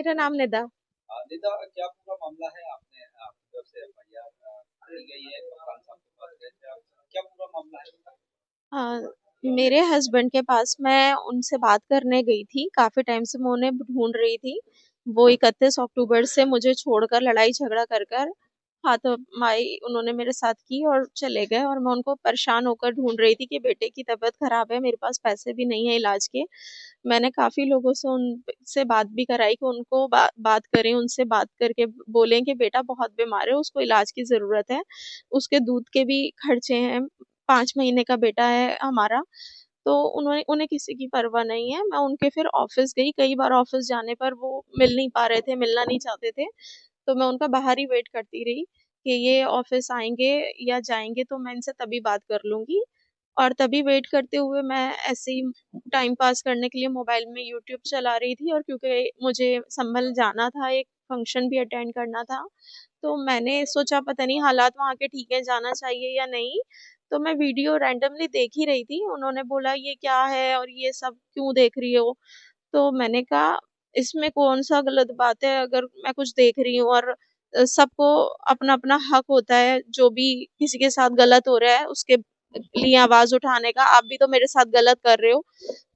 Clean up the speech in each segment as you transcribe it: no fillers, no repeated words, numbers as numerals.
मेरा नाम निदा। निदा, क्या पूरा मामला है? आपने आपकी तरफ से एफआईआर की गई है, कप्तान साहब के पास गए थे आप? क्या पूरा मामला है? हाँ, मेरे हस्बैंड के पास मैं उनसे बात करने गई थी। काफी टाइम से मैं उन्हें ढूंढ रही थी। वो 31 अक्टूबर से मुझे छोड़कर लड़ाई झगड़ा कर कर हाथापाई उन्होंने मेरे साथ की और चले गए, और मैं उनको परेशान होकर ढूंढ रही थी कि बेटे की तबीयत खराब है, मेरे पास पैसे भी नहीं है इलाज के। मैंने काफी लोगों से उनसे बात भी कराई कि उनको बात करें, उनसे बात करके बोलें कि बेटा बहुत बीमार है, उसको इलाज की जरूरत है, उसके दूध के भी खर्चे हैं, 5 महीने का बेटा है हमारा। तो उन्होंने उन्हें किसी की परवाह नहीं है। मैं उनके फिर ऑफिस गई, कई बार ऑफिस जाने पर वो मिल नहीं पा रहे थे, मिलना नहीं चाहते थे। तो मैं उनका बाहर ही वेट करती रही कि ये ऑफिस आएंगे या जाएंगे, तो मैं इनसे तभी बात कर लूंगी। और तभी वेट करते हुए मैं ऐसे ही टाइम पास करने के लिए मोबाइल में यूट्यूब चला रही थी, और क्योंकि मुझे संभल जाना था, एक फंक्शन भी अटेंड करना था, तो मैंने सोचा पता नहीं हालात वहाँ के ठीक है, जाना चाहिए या नहीं। तो मैं वीडियो रैंडमली देख ही रही थी। उन्होंने बोला ये क्या है और ये सब क्यों देख रही हो? तो मैंने कहा इसमें कौन सा गलत बात है, अगर मैं कुछ देख रही हूँ, और सबको अपना अपना हक होता है, जो भी किसी के साथ गलत हो रहा है उसके लिए आवाज उठाने का। आप भी तो मेरे साथ गलत कर रहे हो,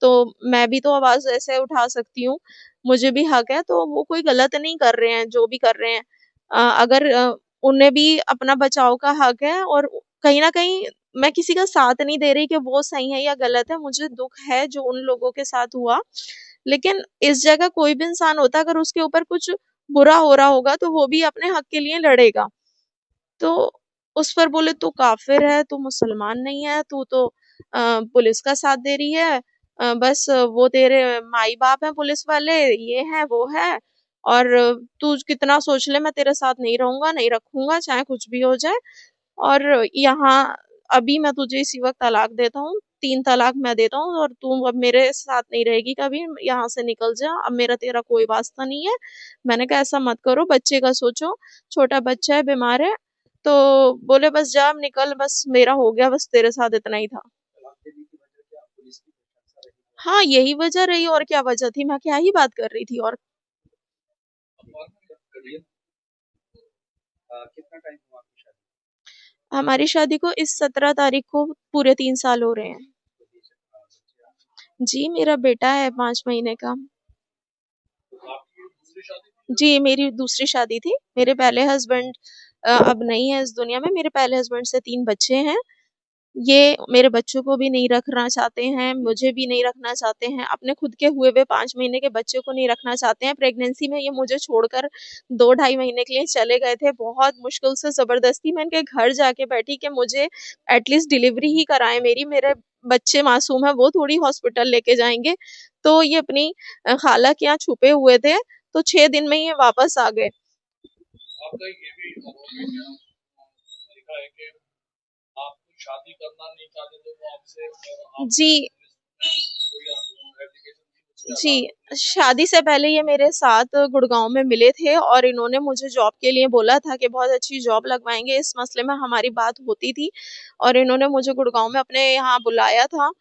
तो मैं भी तो आवाज ऐसे उठा सकती हूँ, मुझे भी हक है। तो वो कोई गलत नहीं कर रहे हैं जो भी कर रहे हैं। अगर उन्हें भी अपना बचाव का हक है, और कहीं ना कहीं मैं किसी का साथ नहीं दे रही कि वो सही है या गलत है। मुझे दुख है जो उन लोगों के साथ हुआ, लेकिन इस जगह कोई भी इंसान होता, अगर उसके ऊपर कुछ बुरा हो रहा होगा तो वो भी अपने हक के लिए लड़ेगा। तो उस पर बोले तू काफिर है, तू मुसलमान नहीं है, तू तो पुलिस का साथ दे रही है, बस वो तेरे माई बाप हैं पुलिस वाले, ये है वो है, और तू कितना सोच ले मैं तेरे साथ नहीं रहूंगा, नहीं रखूंगा, चाहे कुछ भी हो जाए। और यहाँ अभी मैं तुझे इसी वक्त तलाक देता हूँ, 3 तलाक मैं देता हूँ, और तू अब मेरे साथ नहीं रहेगी कभी, यहाँ से निकल जा, अब मेरा तेरा कोई वास्ता नहीं है। मैंने कहा ऐसा मत करो, बच्चे का सोचो, छोटा बच्चा है, बीमार है। तो बोले बस जा, अब निकल, बस मेरा हो गया, बस तेरे साथ इतना ही था। तलाक देने की वजह क्या पुलिस की प्रशंसा रही है? हाँ, यही वजह रही, और क्या वजह थी, मैं क्या ही बात कर रही थी। और और करिए, कितना टाइम हुआ आपकी शादी हमारी शादी को इस 17 तारीख को पूरे 3 साल हो रहे हैं। को? बच्चे जी, मेरा बेटा है 5 महीने का। तो आपकी ये दूसरी शादी थी? जी, मेरी दूसरी शादी थी। मेरे पहले हस्बैंड अब नहीं है इस दुनिया में। मेरे पहले हस्बैंड से 3 बच्चे हैं। ये मेरे बच्चों को भी नहीं रखना चाहते हैं, मुझे भी नहीं रखना चाहते हैं, अपने खुद के हुए हुए 5 महीने के बच्चे को नहीं रखना चाहते हैं। प्रेगनेंसी में ये मुझे छोड़कर 2 ढाई महीने के लिए चले गए थे। बहुत मुश्किल से जबरदस्ती मैं इनके घर जाके बैठी कि मुझे एटलीस्ट डिलीवरी ही कराएं मेरी, मेरे बच्चे मासूम है, वो थोड़ी हॉस्पिटल लेके जाएंगे। तो ये अपनी खाला के यहाँ छुपे हुए थे, तो 6 दिन में ये वापस आ गए। आपका ये भी लिखा है कि आप शादी करना नहीं चाहते थे वो आपसे, और जी, आपने पुलिस में कोई एप्लीकेशन दी उसके जी, अलावा पुलिस में? शादी से पहले ये मेरे साथ गुड़गांव में मिले थे, और इन्होंने मुझे जॉब के लिए बोला था कि बहुत अच्छी जॉब लगवाएंगे, इस मसले में हमारी बात होती थी। और इन्होंने मुझे गुड़गांव में अपने यहाँ बुलाया था,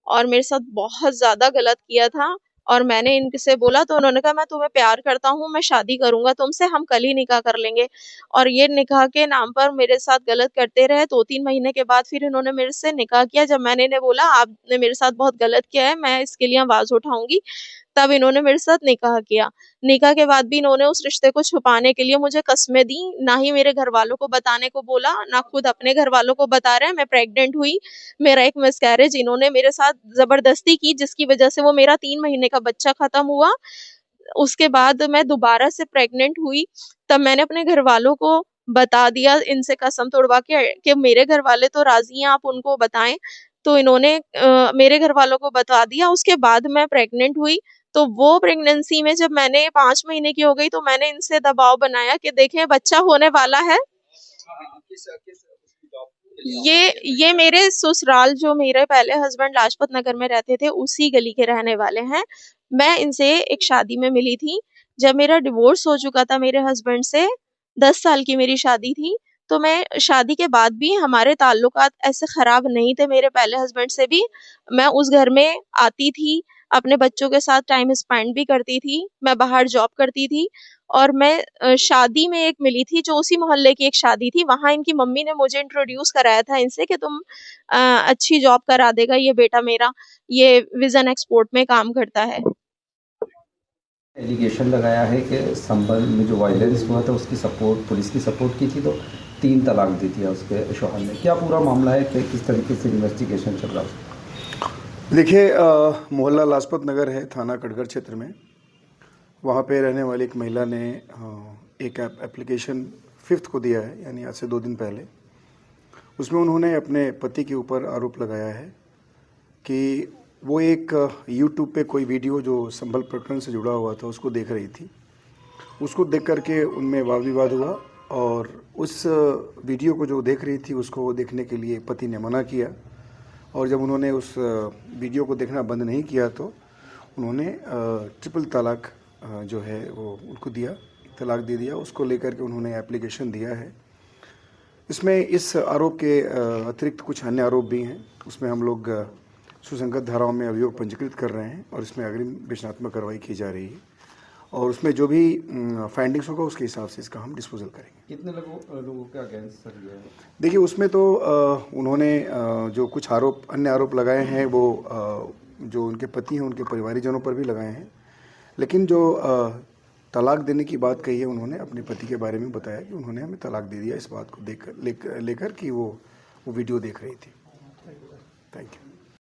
और मेरे साथ बहुत ज्यादा गलत किया था। और मैंने इनसे बोला तो उन्होंने कहा मैं तुम्हें प्यार करता हूँ, मैं शादी करूंगा तुमसे, हम कल ही निकाह कर लेंगे। और ये निकाह के नाम पर मेरे साथ गलत करते रहे। 2-3 महीने के बाद फिर इन्होंने मेरे से निकाह किया। जब मैंने इन्हें बोला आपने मेरे साथ बहुत गलत किया है, मैं इसके लिए आवाज उठाऊंगी, तब इन्होंने मेरे साथ निकाह किया। निकाह के बाद भी इन्होंने उस रिश्ते को छुपाने के लिए मुझे कस्में दी, ना ही मेरे घर वालों को बताने को बोला, ना खुद अपने घर वालों को बता रहे हैं। मैं प्रेग्नेंट हुई, मेरा एक मिसकैरेज इन्होंने मेरे साथ जबरदस्ती की, जिसकी वजह से वो मेरा 3 महीने का बच्चा खत्म हुआ। उसके बाद मैं दोबारा से प्रेग्नेंट हुई, तब मैंने अपने घर वालों को बता दिया, इनसे कसम तोड़वा के कि मेरे घर वाले तो राजी हैं, आप उनको बताएं। तो इन्होंने मेरे घर वालों को बता दिया। उसके बाद मैं प्रेग्नेंट हुई। तो वो प्रेगनेंसी में जब मैंने 5 महीने की हो गई, तो मैंने इनसे दबाव बनाया कि देखें बच्चा होने वाला है। हाँ, किस किस उसकी जॉब के लिए ये आपने ये ये प्रेग्नेंट? मेरे ससुराल, जो मेरे पहले हस्बैंड लाजपत नगर में रहते थे, उसी गली के रहने वाले हैं। मैं इनसे एक शादी में मिली थी। जब मेरा डिवोर्स हो चुका था मेरे हस्बैंड से, 10 साल की मेरी शादी थी। तो मैं शादी के बाद भी हमारे ताल्लुकात ऐसे खराब नहीं थे मेरे पहले हस्बैंड से भी। मैं उस घर में आती थी, अपने बच्चों के साथ टाइम स्पेंड भी करती थी। मैं बाहर जॉब करती थी और मैं शादी में एक मिली थी जो उसी मोहल्ले की एक शादी थी। वहाँ इनकी मम्मी ने मुझे इंट्रोड्यूस कराया था इनसे कि तुम अच्छी जॉब करा देगा ये बेटा मेरा, ये विजन एक्सपोर्ट में काम करता है। एलिगेशन लगाया है कि संभल में जो वायलेंस हुआ था उसकी सपोर्ट, पुलिस की सपोर्ट की थी, तो 3 तलाक दे दिया उसके शौहर ने। क्या पूरा मामला है कि किस तरीके से इन्वेस्टिगेशन चल रहा है? देखिए, मोहल्ला लाजपत नगर है, थाना कटघर क्षेत्र में। वहाँ पे रहने वाली एक महिला ने एक एप्लीकेशन 5th को दिया है, यानी आज से 2 दिन पहले। उसमें उन्होंने अपने पति के ऊपर आरोप लगाया है कि वो एक यूट्यूब पे कोई वीडियो जो संभल प्रकरण से जुड़ा हुआ था उसको देख रही थी। उसको देख करके उनमें वाद विवाद हुआ और उस वीडियो को जो देख रही थी उसको देखने के लिए पति ने मना किया, और जब उन्होंने उस वीडियो को देखना बंद नहीं किया तो उन्होंने ट्रिपल तलाक जो है वो उनको दिया, तलाक दे दिया। उसको लेकर के उन्होंने एप्लीकेशन दिया है। इसमें इस आरोप के अतिरिक्त कुछ अन्य आरोप भी हैं। उसमें हम लोग सुसंगत धाराओं में अभियोग पंजीकृत कर रहे हैं और इसमें अग्रिम विवेचनात्मक कार्रवाई की जा रही है, और उसमें जो भी फाइंडिंग्स होगा उसके हिसाब से इसका हम डिस्पोजल करेंगे। कितने लोगों के अगेंस्ट सर ये है? देखिए, उसमें तो उन्होंने जो कुछ आरोप, अन्य आरोप लगाए हैं वो जो उनके पति हैं उनके परिवारीजनों पर भी लगाए हैं, लेकिन जो तलाक देने की बात कही है उन्होंने अपने पति के बारे में बताया कि उन्होंने हमें तलाक दे दिया इस बात को लेकर कि वो वीडियो देख रही थी। Thank you.